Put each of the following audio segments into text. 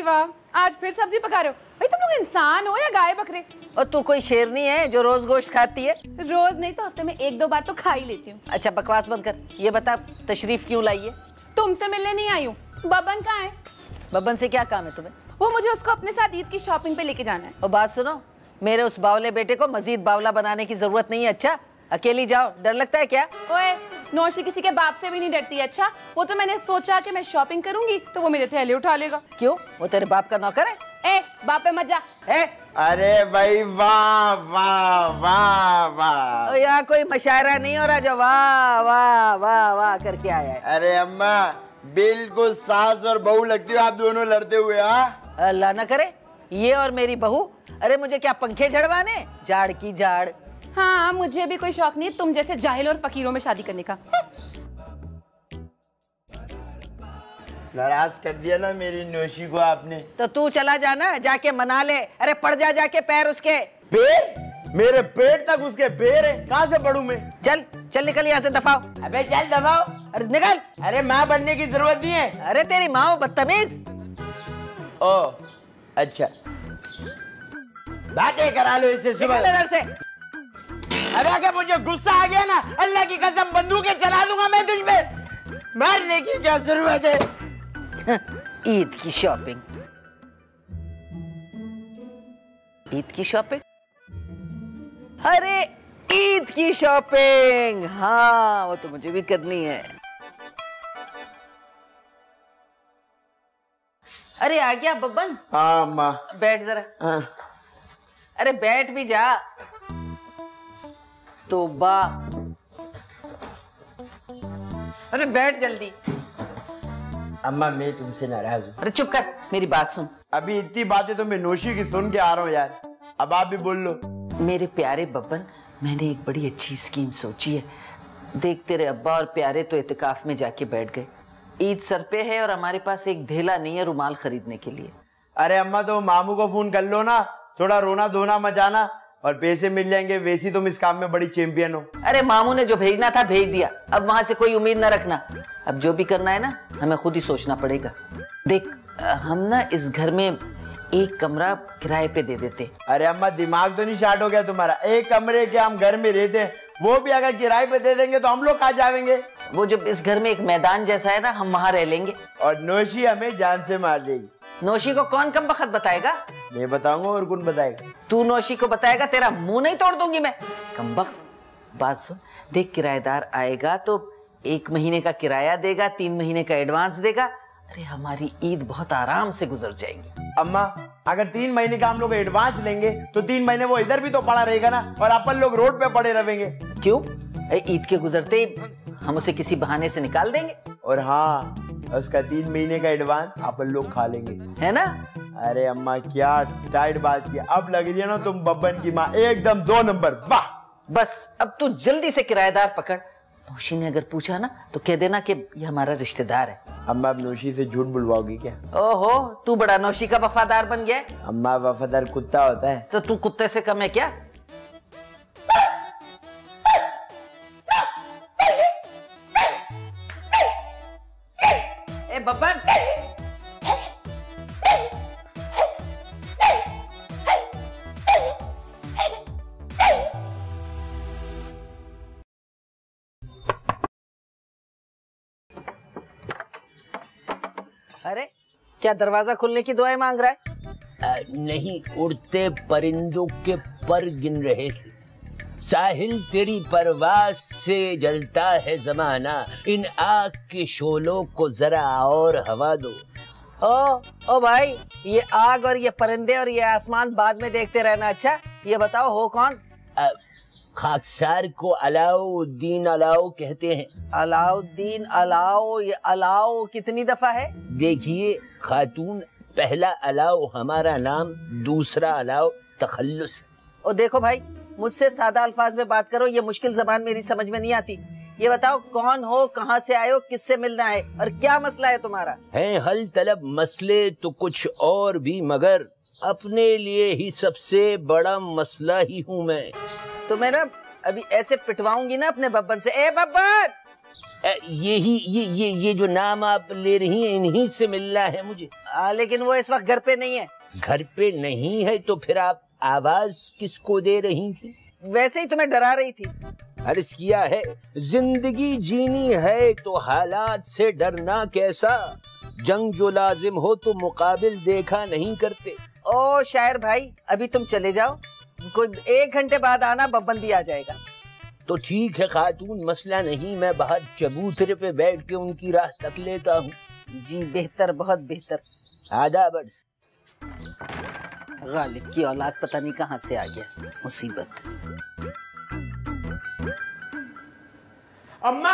वाह, आज फिर सब्जी पका रहे हो। भाई तुम लोग इंसान हो या गाय बकरे? और तू कोई शेरनी है जो रोज गोश्त खाती है? रोज नहीं तो हफ्ते में 1-2 बार तो खा ही लेती हूँ। अच्छा बकवास बंद कर, ये बता तशरीफ क्यों लाई है? तुमसे मिलने नहीं आई हूँ। बबन कहाँ है? बब्बन से क्या काम है तुम्हें? वो मुझे उसको अपने साथ ईद की शॉपिंग पे लेके जाना है। और बात सुनो, मेरे उस बावले बेटे को मजीद बावला बनाने की जरूरत नहीं है। अच्छा अकेली जाओ, डर लगता है क्या? ओए, नौशी किसी के बाप से भी नहीं डरती। अच्छा वो तो मैंने सोचा कि मैं शॉपिंग करूंगी तो वो मेरे थैले उठा लेगा। क्यों, वो तेरे बाप का नौकर है? ए बाप पे मत जा। ए? अरे भाई वाह वाह वाह वाह, यहाँ कोई मशायरा नहीं हो रहा जो वाह वाह वाह वाह करके आया है। अरे अम्मा बिल्कुल सास और बहू लगती हो आप दोनों लड़ते हुए। हाँ अल्लाह ना करे ये और मेरी बहू। अरे मुझे क्या पंखे झड़वाने, झाड़ की झाड़। हाँ मुझे भी कोई शौक नहीं है तुम जैसे जाहिल और फकीरों में शादी करने का। नाराज कर दिया ना मेरी नौशी को आपने। तो तू चला जाना, जाके मना ले। अरे पड़ जा जाके पैर उसके। पैर? मेरे पेट तक उसके पैर है, कहाँ से पढ़ूं मैं? चल चल निकल यहाँ से, दफाओ। अबे चल दबाओ। अरे निकल। अरे माँ बनने की जरूरत नहीं है। अरे तेरी माँ हो बदतमीज। ओ अच्छा, बातें करा लो इससे निकल सुबह। इधर से। अरे अगर मुझे गुस्सा आ गया ना, अल्लाह की कसम बंदूकें चला दूंगा मैं तुझ पे। मारने की क्या जरूरत है? ईद की शॉपिंग, ईद की शॉपिंग, अरे ईद की शॉपिंग, हाँ वो तो मुझे भी करनी है। अरे आ गया बब्बन? हाँ माँ। बैठ जरा। हाँ। अरे बैठ भी जा। तौबा, अरे बैठ जल्दी। अम्मा मैं तुमसे नाराज हूँ। अरे चुप कर, मेरी बात सुन। अभी इतनी बातें तो मैं नौशी की सुन के आ रहा हूँ यार, अब आप भी बोल लो। मेरे प्यारे बब्बन, मैंने एक बड़ी अच्छी स्कीम सोची है। देख तेरे अब्बा और प्यारे तो इत्तेकाफ में जाके बैठ गए। ईद सर पे है और हमारे पास एक ढेला नहीं है रुमाल खरीदने के लिए। अरे अम्मा तो मामू को फोन कर लो ना, थोड़ा रोना धोना मचाना और पैसे मिल जाएंगे। वैसे तुम इस काम में बड़ी चैंपियन हो। अरे मामू ने जो भेजना था भेज दिया, अब वहां से कोई उम्मीद न रखना। अब जो भी करना है ना हमें खुद ही सोचना पड़ेगा। देख हम ना इस घर में एक कमरा किराए पे दे देते। अरे अम्मा दिमाग तो नहीं शार्ट हो गया तुम्हारा? एक कमरे के हम घर में रहते हैं, वो भी अगर किराए पे दे देंगे तो हम लोग कहाँ जाएंगे? वो जो इस घर में एक मैदान जैसा है ना, हम वहां रह लेंगे। और नौशी हमें जान से मार देगी। नौशी को कौन कम बखत बताएगा? मैं बताऊंगा और कौन बताएगा? तू नौशी को बताएगा, तेरा मुंह नहीं तोड़ दूंगी मैं। कम बख्त। बात सुन, देख किराएदार आएगा तो 1 महीने का किराया देगा, 3 महीने का एडवांस देगा। अरे हमारी ईद बहुत आराम से गुजर जाएगी। अम्मा अगर 3 महीने का हम लोग एडवांस लेंगे तो 3 महीने वो इधर भी तो पड़ा रहेगा ना, और अपन लोग रोड पे पड़े रहेंगे। क्यों? ईद के गुजरते ही हम उसे किसी बहाने से निकाल देंगे। और हाँ, उसका 3 महीने का एडवांस अपन लोग खा लेंगे, है ना? अरे अम्मा क्या टाइट बात किया। अब लग रही है ना तुम बब्बन की माँ, एकदम 2 नंबर। वाह बस अब तू जल्दी से किराएदार पकड़। नौशी ने अगर पूछा ना तो कह देना कि ये हमारा रिश्तेदार है। अम्मा अब नौशी से झूठ बुलवाओगी क्या? ओहो, तू बड़ा नौशी का वफादार बन गया है। अम्मा वफादार कुत्ता होता है। तो तू कुत्ते से कम है क्या? ए बब्बन, अरे क्या दरवाजा खुलने की दुआएं मांग रहा है? नहीं, उड़ते परिंदों के पर गिन रहे थे। साहिल तेरी परवास से जलता है जमाना, इन आग के शोलों को जरा और हवा दो। ओ भाई, ये आग और ये परिंदे और ये आसमान बाद में देखते रहना। अच्छा ये बताओ हो कौन? खाकसार को अलाउद्दीन अलाउ कहते हैं। अलाउद्दीन अलाउ, ये अलाउ कितनी दफा है? देखिए खातून, पहला अलाउ हमारा नाम, दूसरा अलाउ तखल्लुस। और देखो भाई, मुझसे सादा अल्फाज में बात करो, ये मुश्किल जबान मेरी समझ में नहीं आती। ये बताओ कौन हो, कहाँ से आए हो, किससे मिलना है और क्या मसला है तुम्हारा? है हल तलब मसले तो कुछ और भी, मगर अपने लिए ही सबसे बड़ा मसला ही हूँ मैं। तो मैं ना अभी ऐसे पिटवाऊंगी ना अपने बब्बन से। ए बब्बन! ये जो नाम आप ले रही हैं इन्हीं से मिलना है मुझे। लेकिन वो इस वक्त घर पे नहीं है। घर पे नहीं है तो फिर आप आवाज किसको दे रही थी? वैसे ही तुम्हें डरा रही थी। अर्ज किया है, जिंदगी जीनी है तो हालात से डरना कैसा, जंग जो लाजिम हो तो मुकाबिल देखा नहीं करते। ओ शायर भाई, अभी तुम चले जाओ, कोई 1 घंटे बाद आना, बब्बन भी आ जाएगा। तो ठीक है खातून, मसला नहीं, मैं बाहर चबूतरे पे बैठ के उनकी राह तक लेता हूँ। जी बेहतर, बहुत बेहतर। आदाब। गालिब की औलाद पता नहीं कहाँ से आ गया, मुसीबत। अम्मा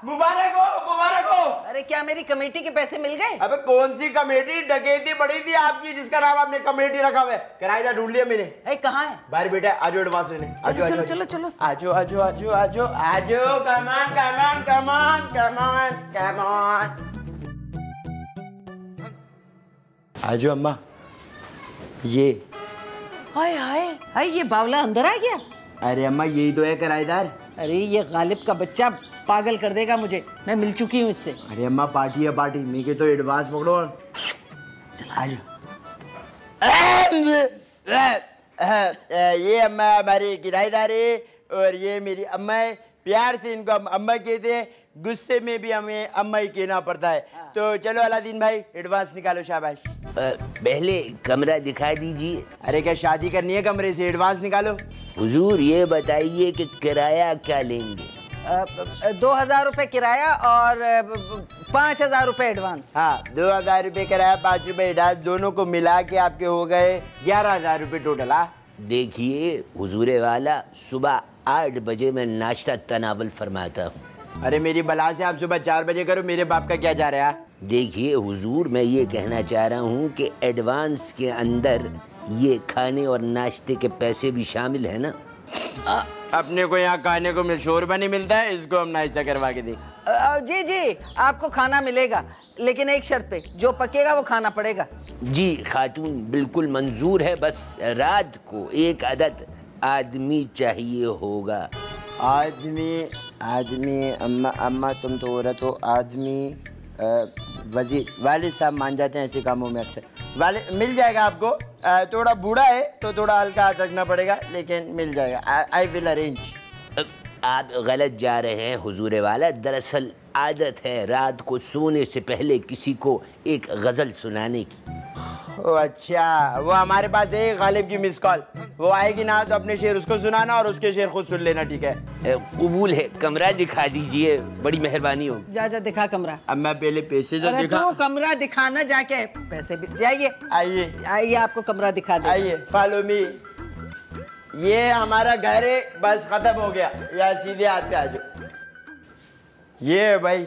मुबारक हो, मुबारक हो। अरे क्या मेरी कमेटी के पैसे मिल गए? अबे कौन सी कमेटी, डकैती पड़ी थी आपकी जिसका नाम आपने कमेटी रखा हुआ है। किराएदार ढूंढ लिया मैंने। अरे कहाँ है? बाहर बेटा, आजो एडवांस लेने। आजो चलो आजो चलो चलो। आजो आजो आजो आजो आजो, कमान कमान कमान कमान कमान। आजो अम्मा, ये। हाय हाय हाय, ये बावला अंदर आ गया। अरे अम्मा यही तो है किराएदार। अरे ये गालिब का बच्चा पागल कर देगा मुझे, मैं मिल चुकी हूँ इससे। अरे अम्मा पार्टी है पार्टी, मैं के तो एडवांस पकड़ो। चला ये अम्मा हमारे किराएदार है और ये मेरी अम्मा है। प्यार से इनको हम अम्मा कहते हैं, गुस्से में भी हमें अम्मा ही कहना पड़ता है। तो चलो अलादीन भाई, एडवांस निकालो, शाबाश। पहले कमरा दिखा दीजिए। अरे क्या शादी करनी है कमरे से? एडवांस निकालो। हुजूर ये बताइए कि किराया क्या लेंगे? 2000 रुपए किराया और 5000 रुपए एडवांस। हाँ, 2000 रुपये किराया, 5 रुपये एडवांस, दोनों को मिला के आपके हो गए 11000 रुपये टोटल। देखिए हुजूरे वाला, सुबह 8 बजे मैं नाश्ता तनावल फरमाता हूँ। अरे मेरी बला से आप सुबह 4 बजे करो, मेरे बाप का क्या जा रहा है? देखिए हुजूर, मैं ये कहना चाह रहा हूँ कि एडवांस के अंदर ये खाने और नाश्ते के पैसे भी शामिल है ना। अपने को यहाँ खाने को शोरबा नहीं मिलता है, इसको हम नाश्ता करवा के दें। जी जी, आपको खाना मिलेगा, लेकिन एक शर्त पे, जो पकेगा वो खाना पड़ेगा। जी खातून, बिल्कुल मंजूर है, बस रात को 1 अदद आदमी चाहिए होगा। आदमी आदमी अम्मा अम्मा तुम तो औरत हो। आदमी वजीर वालिद साहब मान जाते हैं ऐसे कामों में अक्सर। वालिद मिल जाएगा आपको। थोड़ा बूढ़ा है तो थोड़ा हल्का हाथ रखना पड़ेगा, लेकिन मिल जाएगा। I will arrange. आप गलत जा रहे हैं हुजूरे वाला, दरअसल आदत है रात को सोने से पहले किसी को एक गज़ल सुनाने की। ओ अच्छा, वो हमारे पास है गालिब की मिस कॉल, वो आएगी ना तो अपने शेर उसको सुनाना और उसके शेर खुद सुन लेना, ठीक है? कबूल है। कमरा दिखा दीजिए, बड़ी मेहरबानी होगी। जा जा दिखा कमरा। अब मैं पहले पैसे तो अरे दिखा। तो कमरा दिखाना जाके, पैसे भी। जाइए आइए आइए, आपको कमरा दिखा दे। आइए, फॉलो मी। ये हमारा घर है, बस खत्म हो गया। या सीधे हाथ पे आ जाओ। ये है भाई।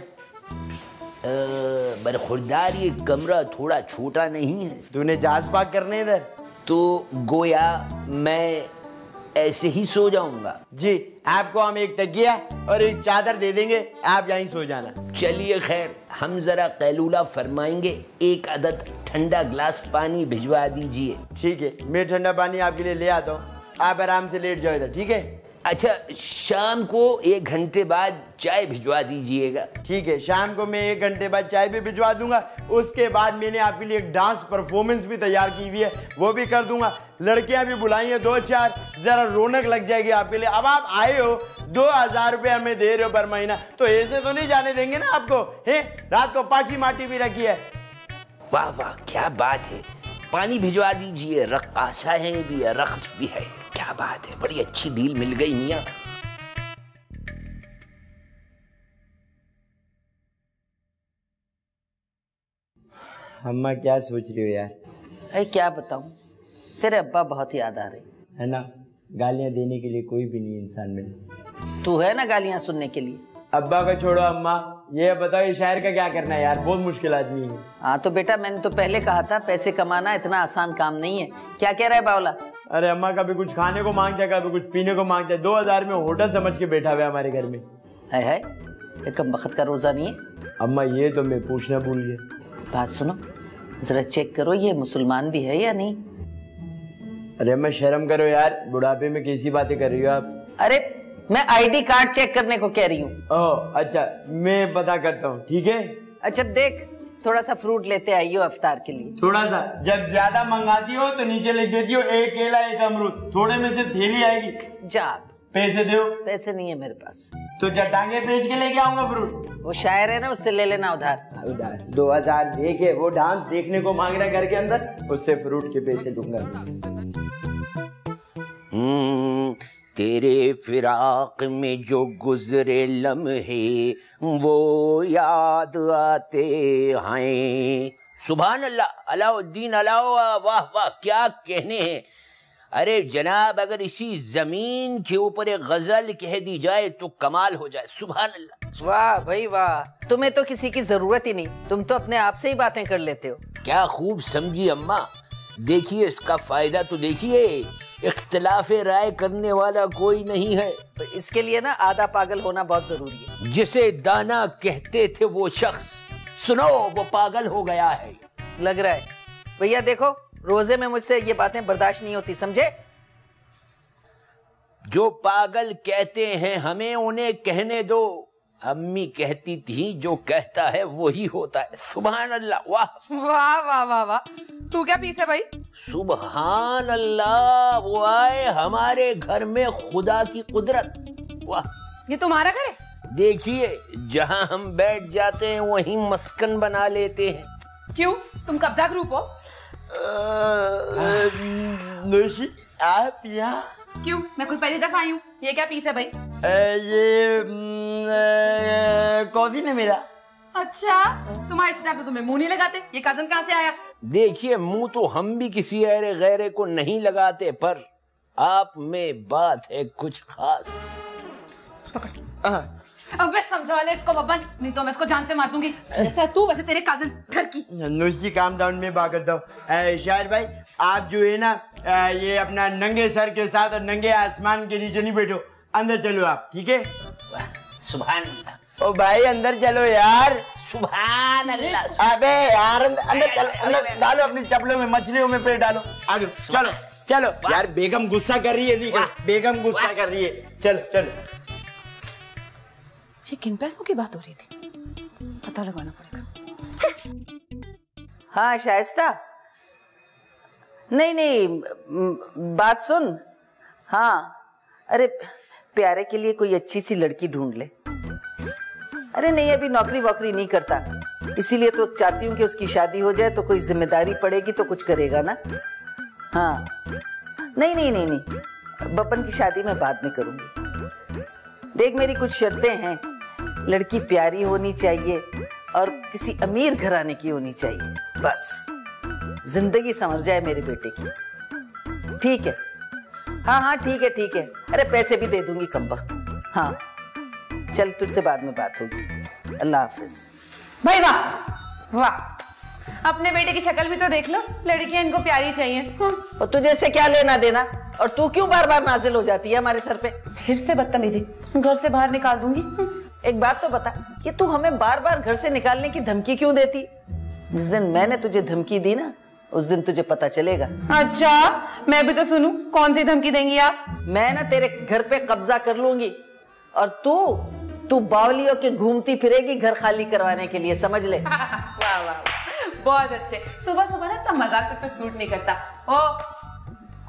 बरखुरदार, ये कमरा थोड़ा छोटा नहीं है? तूने जांच पाक करने इधर? तो गोया मैं ऐसे ही सो जाऊंगा। जी, आपको हम एक तकिया और एक चादर दे देंगे, आप यहीं सो जाना। चलिए खैर, हम जरा कैलूला फरमाएंगे। 1 अदद ठंडा ग्लास पानी भिजवा दीजिए। ठीक है, मैं ठंडा पानी आपके लिए ले आता हूँ, आप आराम से लेट जाओ इधर, ठीक है? अच्छा, शाम को 1 घंटे बाद चाय भिजवा दीजिएगा। ठीक है, शाम को मैं 1 घंटे बाद चाय भी भिजवा दूंगा। उसके बाद मैंने आपके लिए एक डांस परफॉर्मेंस भी तैयार की हुई है, वो भी कर दूंगा। लड़कियां भी बुलाई हैं 2-4, जरा रौनक लग जाएगी आपके लिए। अब आप आए हो, 2000 रुपये हमें दे रहे हो पर महीना, तो ऐसे तो नहीं जाने देंगे ना आपको, है? रात को पार्टी माटी भी रखी है। वाह वाह, क्या बात है। पानी भिजवा दीजिए, रक्कासा है भी, रक्स भी है। क्या बात है, बड़ी अच्छी डील मिल गई मियाँ। अम्मा क्या सोच रही हो यार? अरे क्या बताऊं, तेरे अब्बा बहुत याद आ रहे है ना, गालियां देने के लिए कोई भी नहीं इंसान मिले। तू है ना गालियां सुनने के लिए। अब्बा को छोड़ो अम्मा, ये बताओ ये शायर का क्या करना है यार, बहुत मुश्किल आदमी है। हाँ तो बेटा, मैंने तो पहले कहा था, पैसे कमाना इतना आसान काम नहीं है। क्या कह रहा है बावला? अरे अम्मा, कभी कुछ खाने को मांगता है, कभी कुछ पीने को मांगता है। 2000 में होटल समझ के बैठा हुआ है हमारे घर में। है कम वक्त का रोजा नहीं है। अम्मा ये तो मैं पूछना भूल गया। बात सुनो, जरा चेक करो ये मुसलमान भी है या नहीं। अरे अम्मा शर्म करो यार, बुढ़ापे में कैसी बातें कर रही हो आप? अरे मैं आईडी कार्ड चेक करने को कह रही हूँ। ओह अच्छा, मैं पता करता हूँ, ठीक है। अच्छा देख, थोड़ा सा फ्रूट लेते आइयो अफ्तार के लिए। थोड़ा सा, जब ज्यादा मंगाती हो तो नीचे लिख देती हो 1 केला 1 अमरूद, थोड़े में से थैली आएगी। जा, पैसे दो। पैसे नहीं है मेरे पास। तो टांगे बेच के लेके आऊंगा फ्रूट। वो शायर है ना, उससे ले लेना उधार। उधार 2000 दे के वो डांस देखने को मांग रहा है घर के अंदर, उससे फ्रूट के पैसे दूंगा। तेरे फिराक में जो गुजरे लम्हे वो याद आते हैं। सुभान अल्लाह, अलाउद्दीन अलाउ, वाह वाह, क्या कहने हैं। अरे जनाब, अगर इसी जमीन के ऊपर एक गजल कह दी जाए तो कमाल हो जाए। सुभान अल्लाह। वाह भाई वाह, तुम्हें तो किसी की जरूरत ही नहीं, तुम तो अपने आप से ही बातें कर लेते हो। क्या खूब समझी अम्मा। देखिए, इसका फायदा तो देखिए, इख्तिलाफे राय करने वाला कोई नहीं है। तो इसके लिए ना आधा पागल होना बहुत जरूरी है। जिसे दाना कहते थे वो शख्स, सुनो वो पागल हो गया है। लग रहा है भैया, देखो रोजे में मुझसे ये बातें बर्दाश्त नहीं होती, समझे। जो पागल कहते हैं हमें उन्हें कहने दो। अम्मी कहती थी जो कहता है वही होता है। सुभान अल्लाह। वाह वाह वाह वाह वाह, तू क्या पीस है भाई? सुभान अल्लाह, वो आए हमारे घर में खुदा की कुदरत। वाह, ये तुम्हारा घर है? देखिए, जहां हम बैठ जाते हैं वहीं मस्कन बना लेते हैं। क्यों, तुम कब्जा ग्रुप हो? नोशी, आप यहाँ? क्यों, मैं कोई पहली दफा आई हूँ। ये क्या पीस है भाई? ये कॉफी ने मेरा। अच्छा, तुम्हारे रिश्तेदार तो तुम्हें मुंह नहीं लगाते, ये कजन कहाँ से आया? देखिए, मुंह तो हम भी किसी ऐरे गैरे को नहीं लगाते, पर आप में बात है कुछ खास। पकड़। अबे समझा ले इसको बब्बन, नहीं तो मैं इसको जान से मार दूंगी। जैसा तू वैसे तेरे कजन घर की। नोशी काम डाउन में बात करता हूँ। शायर भाई, आप जो है ना, ये अपना नंगे सर के साथ और नंगे आसमान के नीचे नहीं बैठो, अंदर चलो आप, ठीक है? सुभान अल्लाह। ओ भाई अंदर चलो यार। सुभान अल्लाह। अबे यार अंदर चलो, अंदर डालो अपनी चप्पलों में, मछलियों में पेट डालो। आ जाओ, चलो चलो यार, बेगम गुस्सा कर रही है। नहीं, बेगम गुस्सा कर रही है। चलो चलो। ये किन पैसों की बात हो रही थी? पता लगाना पड़ेगा। हाँ शाइस्ता, नहीं नहीं, बात सुन। हाँ, अरे प्यारे के लिए कोई अच्छी सी लड़की ढूंढ ले। अरे नहीं, अभी नौकरी वोकरी नहीं करता, इसीलिए तो चाहती हूँ कि उसकी शादी हो जाए तो कोई जिम्मेदारी पड़ेगी तो कुछ करेगा ना। हाँ, नहीं नहीं नहीं नहीं, बब्बन की शादी मैं बाद में करूंगी। देख, मेरी कुछ शर्तें हैं। लड़की प्यारी होनी चाहिए और किसी अमीर घराने की होनी चाहिए, बस जिंदगी संवर जाए मेरे बेटे की। ठीक है? हाँ हाँ ठीक है ठीक है। अरे पैसे भी दे दूंगी कमबख्त। हाँ चल, तुझसे बाद में बात होगी। अल्लाह हाफिज। भाई वाह वाह, अपने बेटे की शक्ल भी तो देख लो, लड़कियां इनको प्यारी चाहिए। और तुझे से क्या लेना देना, और तू क्यों बार बार नाजिल हो जाती है हमारे सर पे? फिर से बदतमीजी, घर से बाहर निकाल दूंगी। एक बात तो बता कि तू हमें बार बार घर से निकालने की धमकी क्यों देती? जिस दिन मैंने तुझे धमकी दी ना, उस दिन तुझे पता चलेगा। अच्छा, मैं भी तो सुनूं, कौन सी धमकी देंगी आप? मैं ना तेरे घर पे कब्जा कर लूंगी और तू बावलियों के घूमती फिरेगी घर खाली करवाने के लिए, समझ ले। वाह वाह, बहुत अच्छे। सुबह सुबह ना इतना मजाक तो सूट नहीं करता। ओ,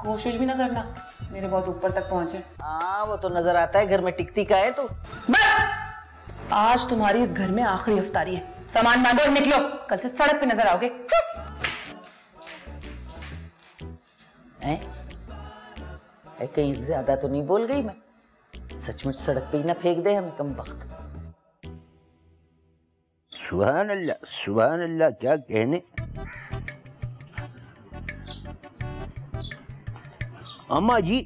कोशिश भी ना करना मेरे बहुत ऊपर तक पहुंचे। हाँ, वो तो नजर आता है, घर में टिकती का है तू। बस, आज तुम्हारी इस घर में आखिरी इफ्तारी है। सामान बांधो और निकलो, कल से सड़क पे नजर आओगे। कहीं ज्यादा तो नहीं बोल गई मैं? सचमुच सड़क पे ही ना फेंक दे हमें कमबख्त। सुभान अल्लाह, क्या कहने। अम्मा जी,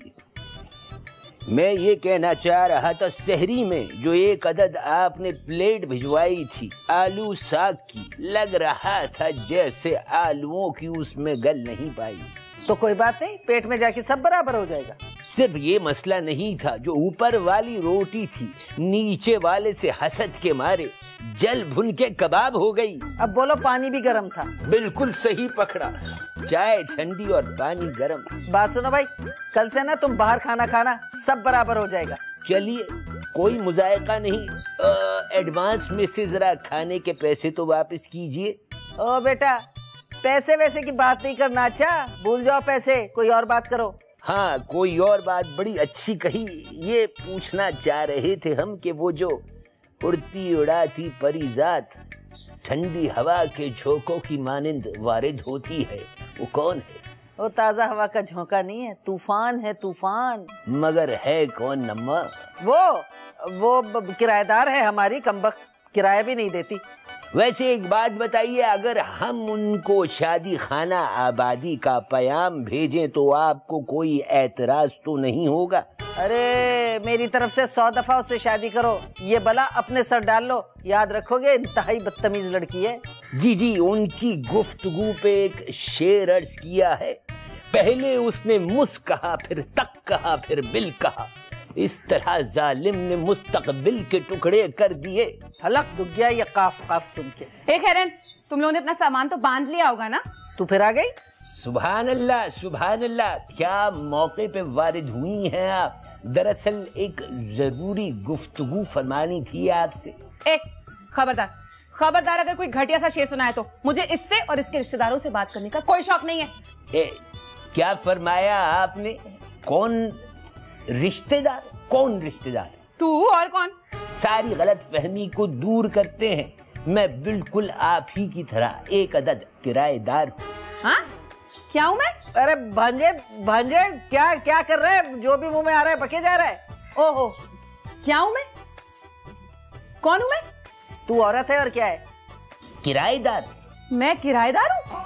मैं ये कहना चाह रहा था, सहरी में जो एक अदद आपने प्लेट भिजवाई थी आलू साग की, लग रहा था जैसे आलूओं की उसमें गल नहीं पाई। तो कोई बात नहीं, पेट में जाके सब बराबर हो जाएगा। सिर्फ ये मसला नहीं था, जो ऊपर वाली रोटी थी नीचे वाले से हसद के मारे जल भुन के कबाब हो गई। अब बोलो, पानी भी गर्म था। बिल्कुल सही पकड़ा, चाय ठंडी और पानी गर्म। बात सुनो भाई, कल से ना तुम बाहर खाना खाना, सब बराबर हो जाएगा। चलिए कोई मुजायका नहीं, एडवांस में से जरा खाने के पैसे तो वापस कीजिए। ओ बेटा, पैसे वैसे की बात नहीं करना, अच्छा भूल जाओ पैसे, कोई और बात करो। हाँ, कोई और बात बड़ी अच्छी कही। ये पूछना चाह रहे थे हम कि वो जो उड़ती उड़ाती परिजात ठंडी हवा के झोंकों की मानिंद वारिद होती है, वो कौन है? वो ताजा हवा का झोंका नहीं है, तूफान है, तूफान। मगर है कौन नम्मा? वो किराएदार है हमारी, कमबख्त किराया भी नहीं देती। वैसे एक बात बताइए, अगर हम उनको शादी खाना आबादी का पयाम भेजें तो आपको कोई एतराज तो नहीं होगा? अरे मेरी तरफ से 100 दफा उससे शादी करो, ये बला अपने सर डाल लो, याद रखोगे इंतहाई बदतमीज लड़की है। जी जी, उनकी गुफ्तगू पे एक शेर अर्ज किया है, पहले उसने मुस कहा, फिर तक कहा, फिर बिल कहा, इस तरह जालिम ने मुस्तकबिल के टुकड़े कर दिए। हलक दुख गया ये काफ काफ सुन के। एक हैरन, तुम लोगों ने अपना सामान तो बांध लिया होगा ना? तू फिर आ गई? सुभान अल्लाह, सुभान अल्लाह, क्या मौके पे वारिद हुई हैं आप। दरअसल एक जरूरी गुफ्तगू फरमानी थी आपसे। खबरदार खबरदार, अगर कोई घटिया सा शेर सुनाए तो मुझे इससे और इसके रिश्तेदारों से बात करने का कोई शौक नहीं है। क्या फरमाया आपने? कौन रिश्तेदार? कौन रिश्तेदार? तू और कौन? सारी गलत फहमी को दूर करते हैं, मैं बिल्कुल आप ही की तरह एक अदद किराएदार हूँ। हाँ? क्या हूँ मैं? अरे भांजे भांजे, क्या क्या कर रहे हैं? जो भी मुंह में आ रहा है बके जा रहा है। ओहो, क्या हूँ मैं? कौन हूँ मैं? तू औरत है और क्या है? किराएदार। मैं किराएदार हूँ?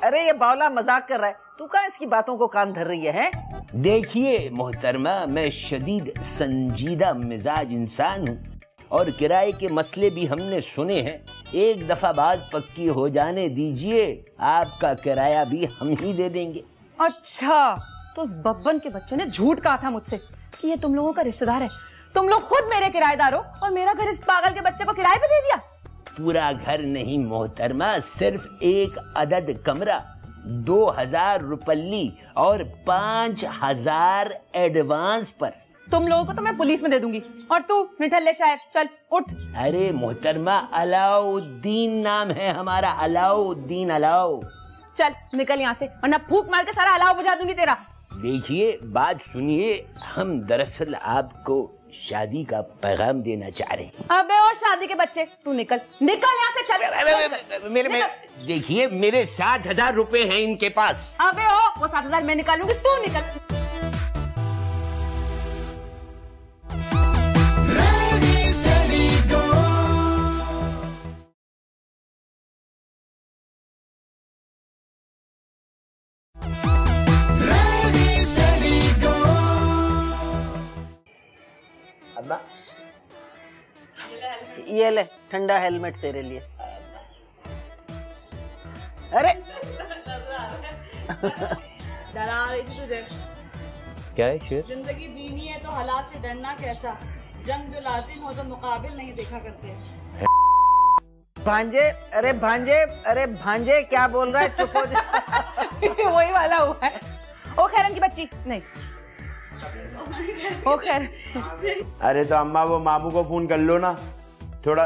अरे ये बावला मजाक कर रहा है, तू कहाँ इसकी बातों को कान धर रही है? देखिए मोहतरमा, मैं शदीद संजीदा मिजाज इंसान हूँ और किराए के मसले भी हमने सुने हैं। एक दफा बात पक्की हो जाने दीजिए, आपका किराया भी हम ही दे देंगे। अच्छा, तो उस बब्बन के बच्चे ने झूठ कहा था मुझसे कि ये तुम लोगों का रिश्तेदार है। तुम लोग खुद मेरे किराएदार हो और मेरा घर इस पागल के बच्चे को किराए पे दे दिया। पूरा घर नहीं मोहतरमा, सिर्फ एक अदद कमरा, 2000 रुपल्ली और 5000 एडवांस पर। तुम लोगों को तो मैं पुलिस में दे दूंगी। और तू निठल्ले शायर, चल उठ। अरे मोहतरमा, अलाउद्दीन नाम है हमारा, अलाउद्दीन। अलाउ, चल निकल यहाँ से वरना फूंक मार के सारा अलाव बुझा दूंगी तेरा। देखिए बात सुनिए, हम दरअसल आपको शादी का पैगाम देना चाह रहे हैं। अबे ओ शादी के बच्चे, तू निकल निकल यहाँ से, चल। मेरे देखिए, मेरे 7000 रुपए हैं इनके पास। अबे ओ, वो 7000 मैं निकालूंगी, तू निकल। अब्बा, ये ले ठंडा हेलमेट तेरे लिए। अरे डरा रही थी तुझे। क्या है शेर? जिंदगी जीनी है तो हालात से डरना कैसा, जंग जो लाजिम हो तो मुकाबिल नहीं देखा करते। भांजे, अरे भांजे, अरे भांजे क्या बोल रहा है? चुप हो जा। वही वाला हुआ है। ओ खैरन की बच्ची नहीं। ओ खैर, अरे तो अम्मा वो मामू को फोन कर लो ना, थोड़ा